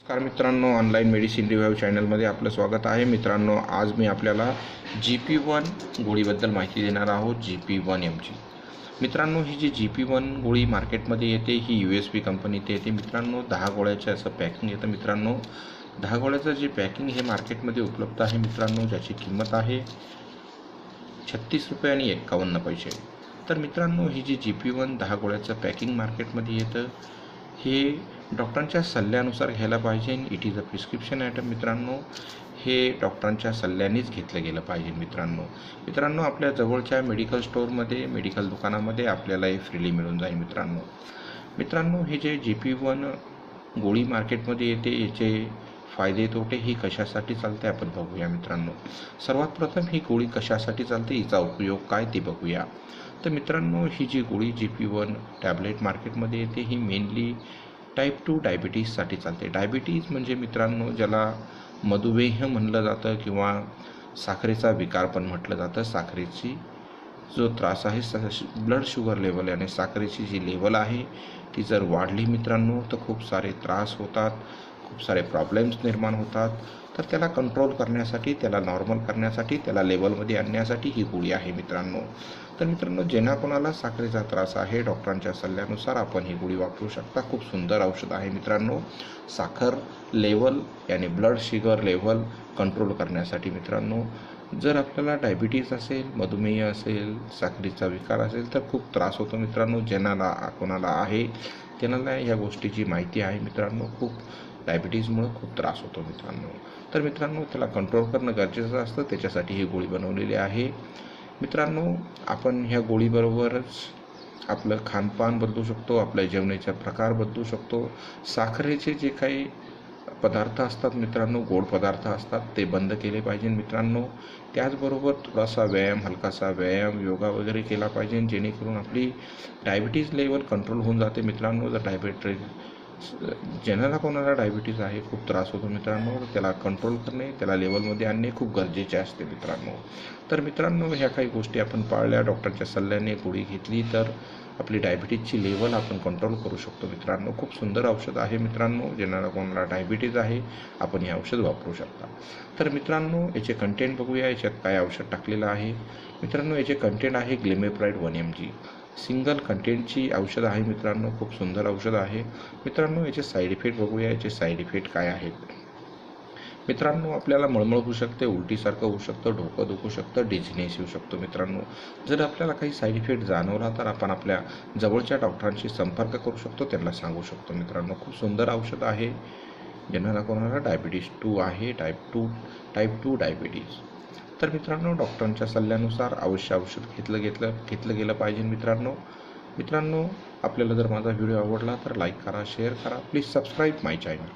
नमस्कार मित्रांनो, online medicine review चॅनलमध्ये आपलं स्वागत आहे. मित्रांनो, आज मी आपल्याला GP-1 गोळीबद्दल माहिती देणार आहोत. GP-1ची मित्रांनो, ही जी GP-1 गोळी मार्केटमध्ये येते ही USV कंपनीत येते. मित्रांनो, 10 गोळ्याचं असं पॅकिंग येतं. मित्रांनो, 10 गोळ्याचं जे पॅकिंग हे मार्केटमध्ये उपलब्ध आहे. मित्रांनो, ज्याची किंमत आहे 36 रुपये आणि 51 पैसे. तर मित्रांनो, ही जी GP-1 10 गोळ्याचं पॅकिंग मार्केटमध्ये येतं हे डॉक्टरांच्या सल्ल्यानुसार घ्यायला पाहिजे. It is a prescription item. मित्रांनो, हे डॉक्टरांच्या सल्ल्यानेच घेतलं गेलं पाहिजे. मित्रांनो, आपल्या जवळच्या मेडिकल स्टोअरमध्ये, मेडिकल दुकानामध्ये आपल्याला हे फ्रीली मिळून जाईल. मित्रांनो, हे जे GP-1 गोळी मार्केटमध्ये येते याचे फायदे तोटे ही कशासाठी चालते आपण बघूया. मित्रांनो, सर्वात प्रथम ही गोळी कशासाठी चालते, हिचा उपयोग काय ते बघूया. तर मित्रांनो, ही जी गोळी GP-1 टॅबलेट मार्केटमध्ये येते ही मेनली टाईप 2 डायबिटीजसाठी चालते. डायबिटीज म्हणजे मित्रांनो ज्याला मधुमेह म्हणलं जातं किंवा साखरेचा विकार पण म्हटलं जातं. साखरेची जो त्रास आहे, ब्लड शुगर लेवल आणि साखरेची जी लेवल आहे ती जर वाढली मित्रांनो तर खूप सारे त्रास होतात, खूप सारे प्रॉब्लेम्स निर्माण होतात. तर त्याला कंट्रोल करण्यासाठी, त्याला नॉर्मल करण्यासाठी, त्याला लेवलमध्ये आणण्यासाठी ही गोळी आहे. मित्रांनो, ज्यांना कोणाला साखरेचा त्रास आहे डॉक्टरांच्या सल्ल्यानुसार आपण ही गोळी वापरू शकता. खूप सुंदर औषध आहे. मित्रांनो, साखर लेवल यानी ब्लड शुगर लेवल कंट्रोल करण्यासाठी. मित्रांनो, जर आपल्याला डायबिटीज असेल, मधुमेह असेल, साखरेचा विकार असेल तर खूप त्रास होतो. मित्रांनो, ज्यांना कोणाला आहे त्यांना ह्या गोष्टीची माहिती आहे. मित्रांनो, खूप डायबिटीजमुळे खूप त्रास होतो. मित्रांनो, त्याला कंट्रोल करणं गरजेचं असतं. त्याच्यासाठी ही गोळी बनवलेली आहे. मित्रांनो, आपण ह्या गोळीबरोबरच आपलं खानपान बदलू शकतो, आपल्या जेवणाचे प्रकार बदलू शकतो. साखरेचे जे काही पदार्थ असतात मित्रांनो, गोड पदार्थ असतात ते बंद केले पाहिजे. मित्रांनो, त्याचबरोबर थोडासा व्यायाम, हलकासा व्यायाम, योगा वगैरे केला पाहिजे, जेणेकरून आपली डायबिटीज लेवल कंट्रोल होऊन जाते. मित्रांनो, जर ज्यांना कोणाला डायबिटीज आहे, खूप त्रास होतो मित्रांनो, त्याला कंट्रोल करणे, त्याला लेवलमध्ये आणणे खूप गरजेचे असते. मित्रांनो, ह्या काही गोष्टी आपण पाळल्या, डॉक्टरच्या सल्ल्याने गोळी घेतली तर आपली डायबिटीजची लेवल आपण कंट्रोल करू शकतो. मित्रांनो, खूप सुंदर औषध आहे. मित्रांनो, ज्यांना कोणाला डायबिटीज आहे आपण हे औषध वापरू शकता. तर मित्रांनो, याचे कंटेंट बघूया, याच्यात काय औषध टाकलेलं आहे. मित्रांनो, याचे कंटेंट आहे ग्लिमेप्राइड 1 mg. सिंगल कंटेंटची औषध आहे. मित्रांनो, खूप सुंदर औषध आहे. मित्रांनो, याचे साईड इफेक्ट बघूया, याचे साईड इफेक्ट काय आहेत. मित्रांनो, आपल्याला मळमळ होऊ शकते, उलटीसारखं होऊ शकतं, डोकं दुखू शकतं, डिझिनेस येऊ शकतो. मित्रांनो, जर आपल्याला काही साईड इफेक्ट जाणवला तर आपण आपल्या जवळच्या डॉक्टरांशी संपर्क करू शकतो, त्यांना सांगू शकतो. मित्रांनो, खूप सुंदर औषध आहे. ज्यांना कोणाला डायबिटीज 2 आहे, टाईप 2 डायबिटीज. तर मित्रांनो, डॉक्टरांच्या सल्ल्यानुसार अवश्य औषध घेतलं गेलं पाहिजे. मित्रांनो, आपल्याला जर माझा व्हिडिओ आवडला तर लाईक करा, शेअर करा. Please subscribe my channel.